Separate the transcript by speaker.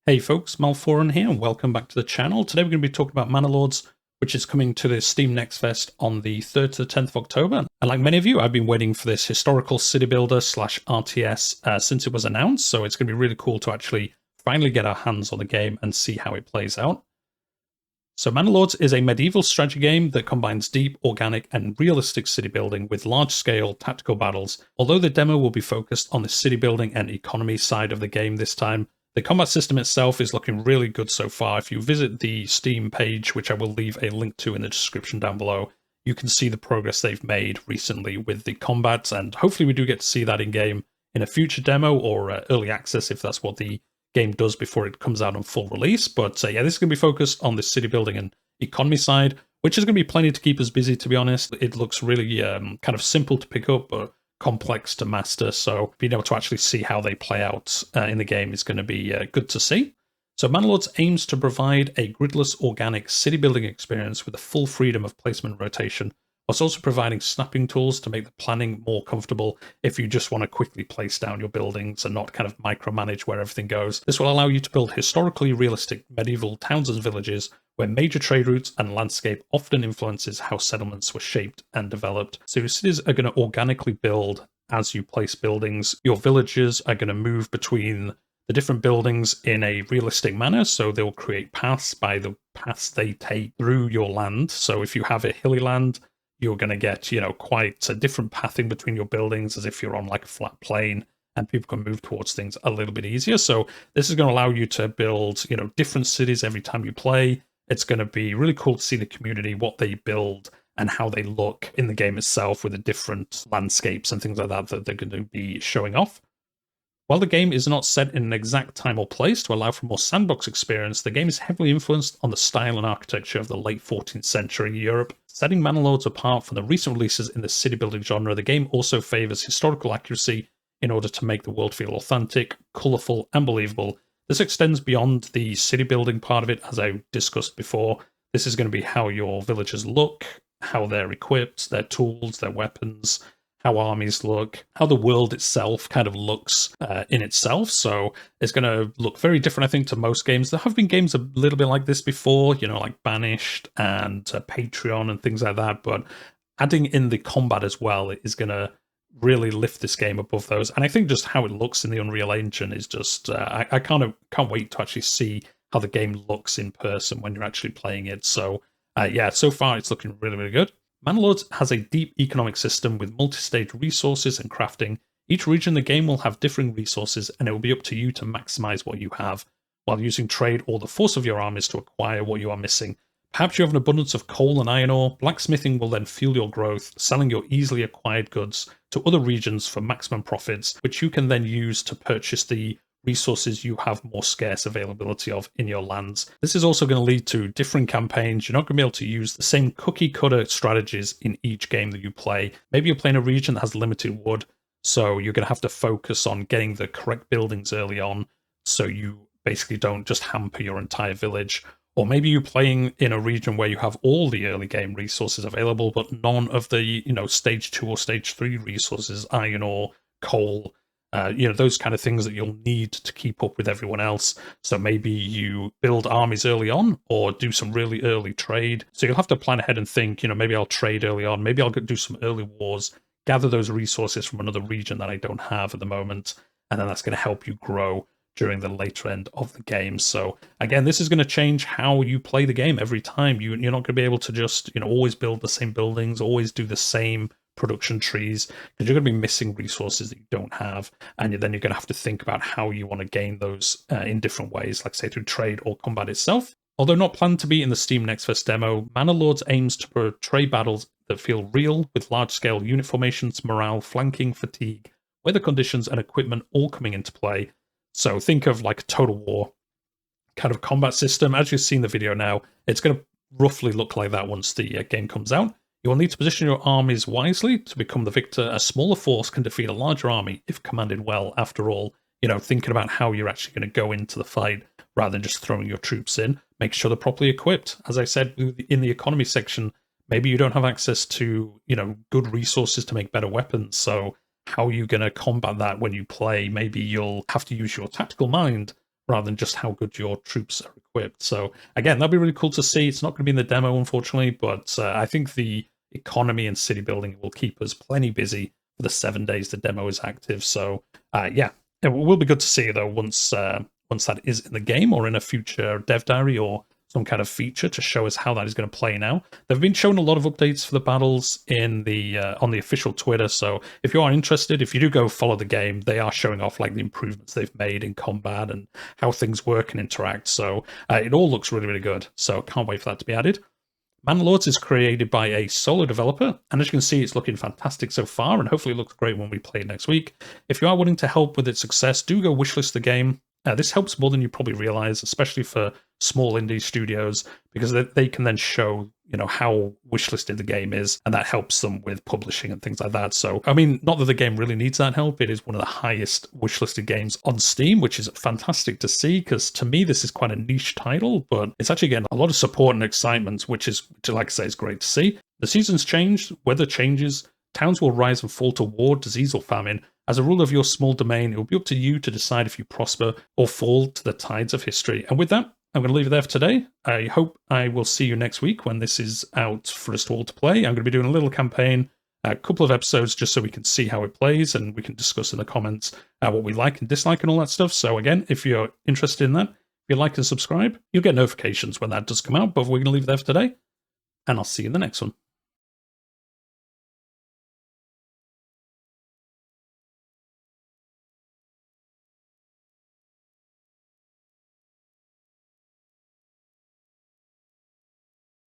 Speaker 1: Hey folks, Malforan here, and welcome back to the channel. Today we're going to be talking about Manor Lords, which is coming to the Steam Next Fest on the 3rd to the 10th of October. And like many of you, I've been waiting for this historical city builder slash RTS since it was announced, so it's going to be really cool to actually finally get our hands on the game and see how it plays out. So Manor Lords is a medieval strategy game that combines deep, organic, and realistic city building with large-scale tactical battles. Although the demo will be focused on the city building and economy side of the game this time, the combat system itself is looking really good so far. If you visit the Steam page, which I will leave a link to in the description down below, you can see the progress they've made recently with the combat, and hopefully we do get to see that in-game in a future demo or early access if that's what the game does before it comes out on full release. But yeah, this is going to be focused on the city building and economy side, which is going to be plenty to keep us busy, to be honest. It looks really kind of simple to pick up, but complex to master, so being able to actually see how they play out in the game is going to be good to see. So Manor Lords aims to provide a gridless, organic city building experience with the full freedom of placement and rotation, whilst also providing snapping tools to make the planning more comfortable if you just want to quickly place down your buildings and not kind of micromanage where everything goes. This will allow you to build historically realistic medieval towns and villages where major trade routes and landscape often influences how settlements were shaped and developed. So your cities are going to organically build as you place buildings. Your villages are going to move between the different buildings in a realistic manner, so they'll create paths by the paths they take through your land. So if you have a hilly land, you're going to get, quite a different pathing between your buildings as if you're on like a flat plain, and people can move towards things a little bit easier. So this is going to allow you to build, different cities every time you play. It's going to be really cool to see the community, what they build and how they look in the game itself with the different landscapes and things like that that they're going to be showing off. While the game is not set in an exact time or place to allow for a more sandbox experience, the game is heavily influenced on the style and architecture of the late 14th century Europe. Setting Manor Lords apart from the recent releases in the city building genre, the game also favours historical accuracy in order to make the world feel authentic, colourful, and believable. This extends beyond the city building part of it, as I discussed before. This is going to be how your villagers look, how they're equipped, their tools, their weapons, how armies look, how the world itself kind of looks in itself. So it's going to look very different, I think, to most games. There have been games a little bit like this before, like Banished and Patreon and things like that, but adding in the combat as well is going to really lift this game above those. And I think just how it looks in the Unreal Engine is just, I can't wait to actually see how the game looks in person when you're actually playing it. So yeah, so far it's looking really, really good. Manor Lords has a deep economic system with multi-stage resources and crafting. Each region in the game will have differing resources, and it will be up to you to maximize what you have, while using trade or the force of your armies to acquire what you are missing. Perhaps you have an abundance of coal and iron ore. Blacksmithing will then fuel your growth, selling your easily acquired goods to other regions for maximum profits, which you can then use to purchase the resources you have more scarce availability of in your lands. This is also going to lead to different campaigns. You're not going to be able to use the same cookie cutter strategies in each game that you play. Maybe you're playing a region that has limited wood, so you're going to have to focus on getting the correct buildings early on so you basically don't just hamper your entire village. Or maybe you're playing in a region where you have all the early game resources available, but none of the, stage 2 or stage 3 resources, iron ore, coal, those kind of things that you'll need to keep up with everyone else. So maybe you build armies early on or do some really early trade. So you'll have to plan ahead and think, maybe I'll trade early on. Maybe I'll do some early wars, gather those resources from another region that I don't have at the moment. And then that's going to help you grow during the later end of the game. So again, this is going to change how you play the game every time. You're not going to be able to just, always build the same buildings, always do the same production trees, because you're going to be missing resources that you don't have, and then you're going to have to think about how you want to gain those in different ways, like say through trade or combat itself. Although not planned to be in the Steam Next Fest demo, Manor Lords aims to portray battles that feel real, with large-scale unit formations, morale, flanking, fatigue, weather conditions, and equipment all coming into play. So think of like a Total War kind of combat system. As you've seen the video now, it's going to roughly look like that once the game comes out. You will need to position your armies wisely to become the victor. A smaller force can defeat a larger army if commanded well. After all, thinking about how you're actually going to go into the fight rather than just throwing your troops in. Make sure they're properly equipped. As I said in the economy section, maybe you don't have access to, good resources to make better weapons. So how are you going to combat that when you play? Maybe you'll have to use your tactical mind rather than just how good your troops are equipped. So again, that'd be really cool to see. It's not going to be in the demo, unfortunately, but I think the economy and city building will keep us plenty busy for the 7 days the demo is active. So yeah, it will be good to see though once that is in the game or in a future dev diary or some kind of feature to show us how that is going to play now. They've been showing a lot of updates for the battles in the on the official Twitter, so if you are interested, if you do go follow the game, they are showing off like the improvements they've made in combat and how things work and interact. So it all looks really, really good. So can't wait for that to be added. Manor Lords is created by a solo developer, and as you can see, it's looking fantastic so far, and hopefully it looks great when we play it next week. If you are willing to help with its success, do go wishlist the game. This helps more than you probably realize, especially for small indie studios, because they can then show, you know, how wishlisted the game is, and that helps them with publishing and things like that. So, I mean, not that the game really needs that help. It is one of the highest wishlisted games on Steam, which is fantastic to see, because to me, this is quite a niche title, but it's actually getting a lot of support and excitement, which, like I say, is great to see. The seasons change, weather changes, towns will rise and fall to war, disease, or famine. As a rule of your small domain, it will be up to you to decide if you prosper or fall to the tides of history. And with that, I'm going to leave it there for today. I hope I will see you next week when this is out for us all to play. I'm going to be doing a little campaign, a couple of episodes just so we can see how it plays and we can discuss in the comments what we like and dislike and all that stuff. So again, if you're interested in that, if you like and subscribe, you'll get notifications when that does come out. But we're going to leave it there for today, and I'll see you in the next one.